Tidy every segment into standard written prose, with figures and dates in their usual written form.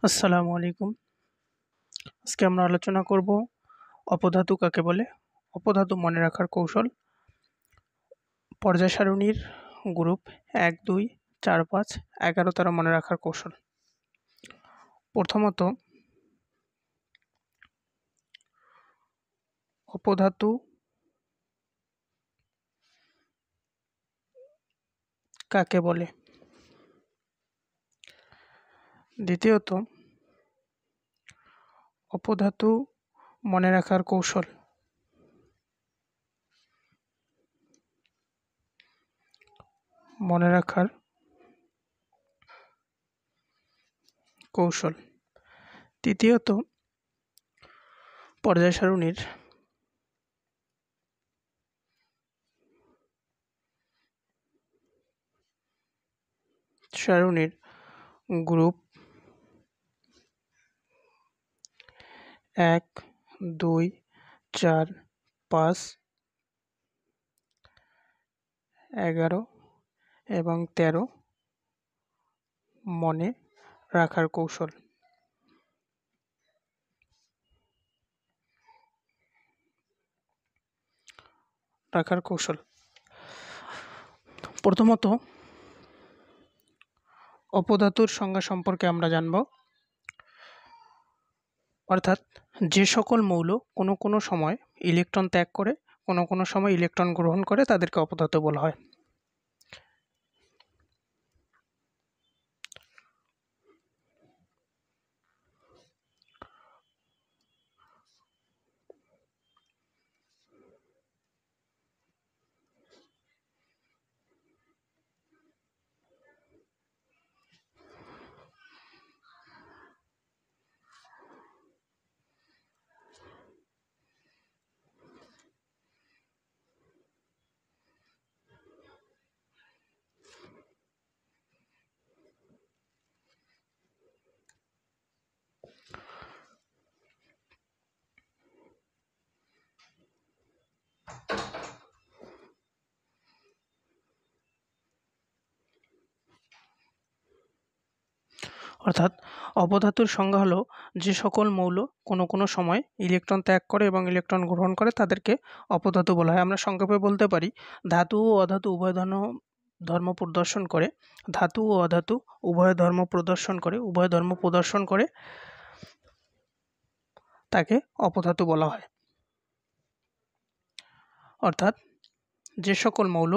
আসসালামু আলাইকুম। আজকে আমরা আলোচনা করব অপধাতু কাকে বলে, অপধাতু মনে রাখার কৌশল, পর্যায় সারণীর গ্রুপ ১, ২, ৪, ৫, ১১, ১৩ মনে রাখার কৌশল। প্রথমত অপধাতু কাকে বলে। দ্বিতীয়ত অপধাতু মনে রাখার কৌশল। মনে রাখার কৌশল। তৃতীয়ত পর্যায় সারণীর গ্রুপ ১, ২, ৪, ৫, ১১ এবং ১৩ মনে রাখার কৌশল। প্রথমত অপধাতুর সংজ্ঞা সম্পর্কে আমরা জানব। অর্থাৎ যে সকল মৌল কোনো কোনো সময় ইলেকট্রন ত্যাগ করে, কোনো কোনো সময় ইলেকট্রন গ্রহণ করে, তাদেরকে অপধাতু বলা হয়। অর্থাৎ অপধাতুর সংজ্ঞা হলো যে সকল মৌল কোনো কোনো সময় ইলেকট্রন ত্যাগ করে এবং ইলেকট্রন গ্রহণ করে, তাদেরকে অপধাতু বলা হয়। আমরা সংক্ষেপে বলতে পারি ধাতু ও অধাতু উভয় ধর্ম প্রদর্শন করে, ধাতু ও অধাতু উভয় ধর্ম প্রদর্শন করে তাকে অপধাতু বলা হয়। অর্থাৎ যে সকল মৌল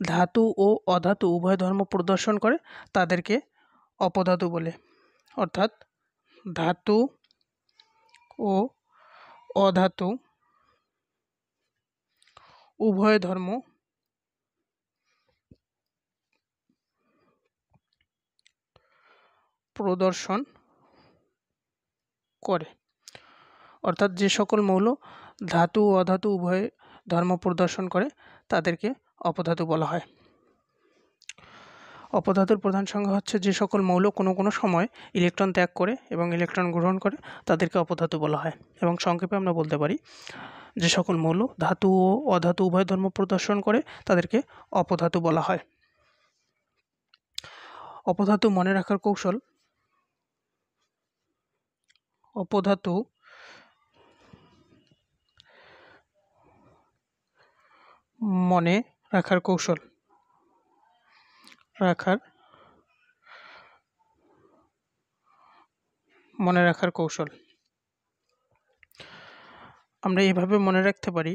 ধাতু ও অধাতু উভয় ধর্ম প্রদর্শন করে তাদেরকে অপধাতু বলে। অর্থাৎ ধাতু ও অধাতু উভয় ধর্ম প্রদর্শন করে। অর্থাৎ যে সকল মৌল ধাতু ও অধাতু উভয় ধর্ম প্রদর্শন করে তাদেরকে অপধাতু বলা হয়। অপধাতুর প্রধান সংজ্ঞা হচ্ছে যে সকল মৌল কোনো কোনো সময় ইলেকট্রন ত্যাগ করে এবং ইলেকট্রন গ্রহণ করে তাদেরকে অপধাতু বলা হয়। এবং সংক্ষেপে আমরা বলতে পারি যে সকল মৌল ধাতু ও অধাতু উভয় ধর্ম প্রদর্শন করে তাদেরকে অপধাতু বলা হয়। অপধাতু মনে রাখার কৌশল। অপধাতু মনে রাখার কৌশল। মনে রাখার কৌশল আমরা এইভাবে মনে রাখতে পারি।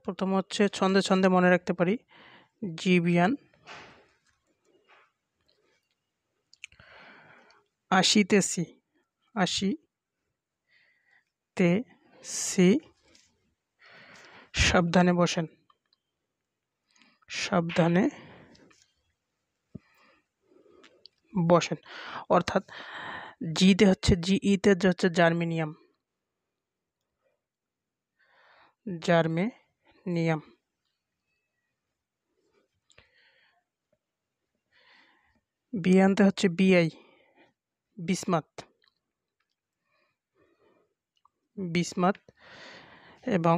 প্রথম হচ্ছে ছন্দে ছন্দে মনে রাখতে পারি। জীবয়ান ৮০-তে সি, ৮০-তে সি, সাবধানে বসেন, সাবধানে বসেন। অর্থাৎ জিতে হচ্ছে জিইতে হচ্ছে জার্মেনিয়াম, জার্মেনিয়াম। বিয়ানতে হচ্ছে বিআই, বিসমাত, বিসমাত। এবং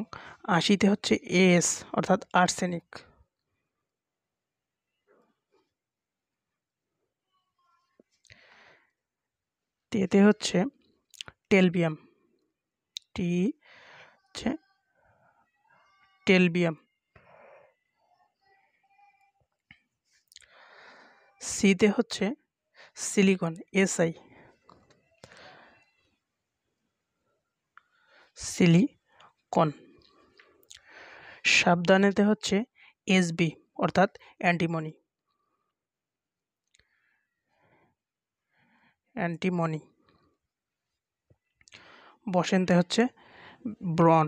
৮০-তে হচ্ছে এএস অর্থাৎ আর্সেনিক। তেতে হচ্ছে টেলবিয়াম, টি হচ্ছে টেলবিয়াম। সিতে হচ্ছে সিলিকন, এসআই, সিলিকন। সাবধানেতে হচ্ছে এসবি অর্থাৎ অ্যান্টিমনি, অ্যান্টিমনি। বসেন্তে হচ্ছে ব্রন।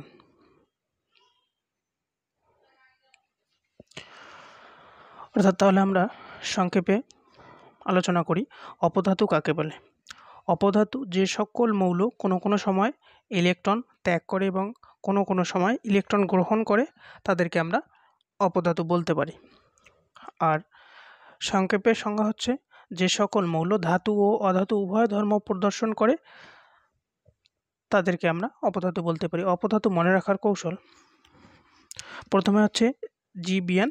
অর্থাৎ তাহলে আমরা সংক্ষেপে আলোচনা করি অপধাতু কাকে বলে। অপধাতু যে সকল মৌল কোনো কোনো সময় ইলেকট্রন ত্যাগ করে এবং কোনো কোনো সময় ইলেকট্রন গ্রহণ করে তাদেরকে আমরা অপধাতু বলতে পারি। আর সংক্ষেপের সংজ্ঞা হচ্ছে যে সকল মৌল ধাতু ও অধাতু উভয় ধর্ম প্রদর্শন করে তাদেরকে আমরা অপধাতু বলতে পারি। অপধাতু মনে রাখার কৌশল, প্রথমে হচ্ছে জিবিএন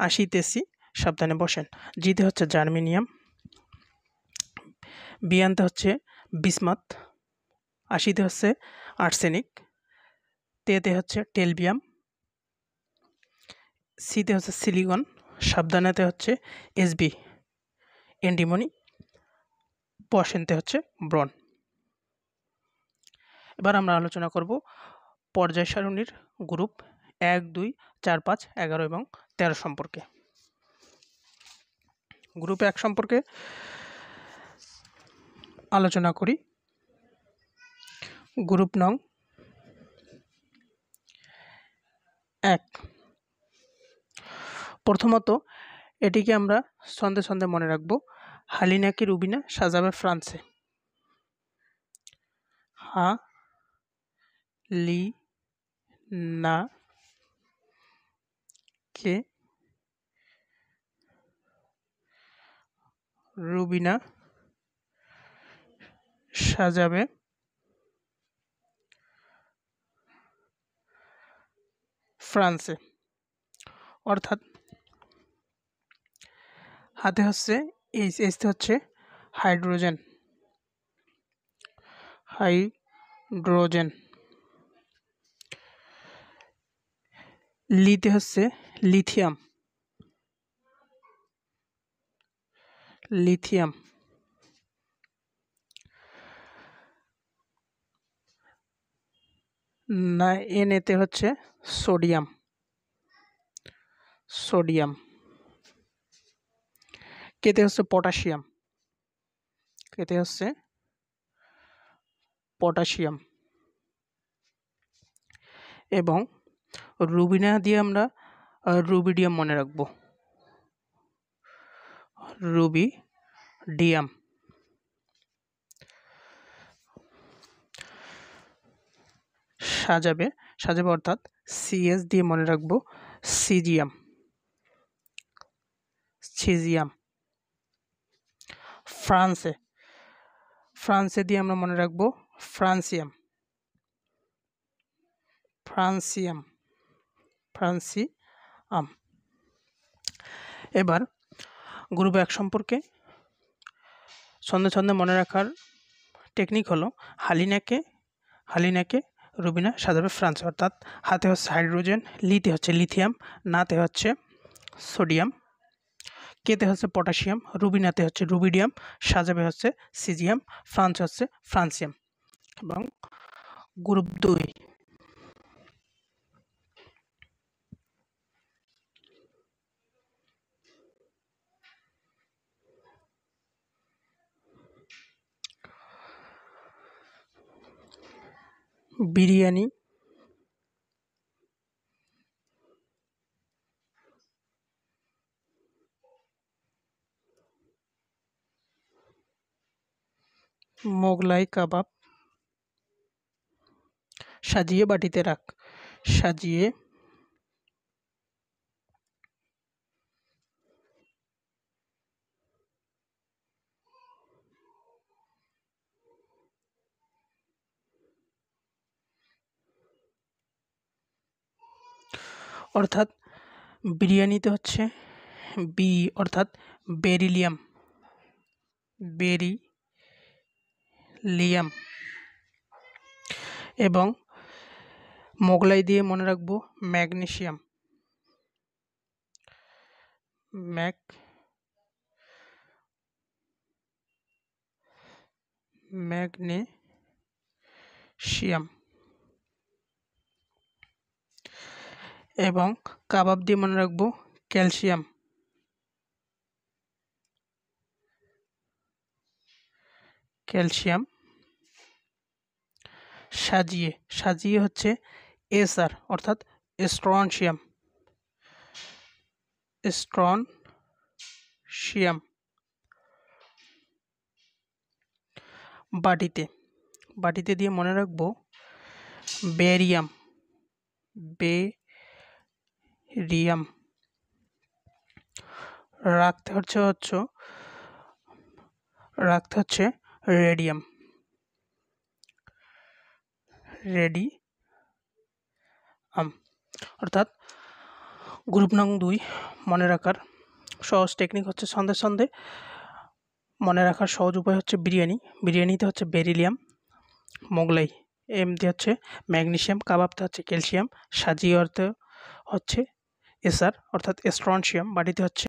80 সাবধানে বসেন। জিতে হচ্ছে জার্মেনিয়াম, বিয়ানতে হচ্ছে বিসমাথ, 80 হচ্ছে আর্সেনিক, তেতে হচ্ছে টেলবিয়াম, সিতে হচ্ছে সিলিকন, সাবধানেতে হচ্ছে এসবি অ্যান্টিমনি, বসেন্তে হচ্ছে ব্রন। এবার আমরা আলোচনা করব পর্যায় সারণীর গ্রুপ 1, 2, 4, 5, 11 এবং 13 সম্পর্কে। গ্রুপ 1 সম্পর্কে আলোচনা করি। গ্রুপ নং 1। প্রথমত এটিকে আমরা ছন্দে ছন্দে মনে রাখব। হালিনাকে রুবিনা সাজাবে ফ্রান্সে। হা লি না কে রুবিনা সাজাবে ফ্রান্সে। অর্থাৎ হাতে হচ্ছে এইচ, এইচতে হচ্ছে হাইড্রোজেন, হাইড্রোজেন। লিতে হচ্ছে লিথিয়াম, লিথিয়াম। না এতে হচ্ছে সোডিয়াম, সোডিয়াম। কেতে হচ্ছে পটাশিয়াম, কেতে হচ্ছে পটাশিয়াম। এবং রুবিনা দিয়ে আমরা রুবিডিয়াম মনে রাখব, রুবিডিয়াম। সাজাবে, সাজাবে অর্থাৎ সিএস দিয়ে মনে রাখব সিজিয়াম, সিজিয়াম। ফ্রান্সে, ফ্রান্সে দিয়ে আমরা মনে রাখব ফ্রান্সিয়াম, ফ্রান্সিয়াম, ফ্রান্সিয়াম। এবার গ্রুপ 1 সম্পর্কে ছন্দে ছন্দে মনে রাখার টেকনিক হলো হালিনাকে, হালিনাকে রুবিনা সাজাবে ফ্রান্স। অর্থাৎ হাতে হচ্ছে হাইড্রোজেন, লিতে হচ্ছে লিথিয়াম, নাতে হচ্ছে সোডিয়াম, কেতে হচ্ছে পটাশিয়াম, রুবিনাতে হচ্ছে রুবিডিয়াম, সাজাবে হচ্ছে সিজিয়াম, ফ্রান্স হচ্ছে ফ্রান্সিয়াম। এবং গ্রুপ 2 বিরিয়ানি, মোগলাই কাবাব, সাজিয়ে বাটিতে রাখ, সাজিয়ে অর্থাৎ বিরিয়ানিতে হচ্ছে অর্থাৎ বেরিলিয়াম, বেরিলিয়াম। লিয়াম। এবং মোগলাই দিয়ে মনে রাখবো ম্যাগনেসিয়াম। ম্যাগনেসিয়াম। এবং কাবাব দিয়ে মনে রাখবো ক্যালসিয়াম। সাজিয়ে হচ্ছে এসআর অর্থাৎ স্ট্রনশিয়াম। বাটিতে দিয়ে মনে রাখবো বেরিয়াম। রাখতে হচ্ছে রেডিয়াম। অর্থাৎ গ্রুপ নং 2 মনে রাখার সহজ টেকনিক হচ্ছে সন্ধে মনে রাখার সহজ উপায় হচ্ছে বিরিয়ানিতে হচ্ছে বেরিলিয়াম। মোগলাই এমতে হচ্ছে ম্যাগনেসিয়াম। কাবাবতে হচ্ছে ক্যালসিয়াম। সাজিয়ে অর্থ হচ্ছে এসআর অর্থাৎ স্ট্রনশিয়াম। বাটিতে হচ্ছে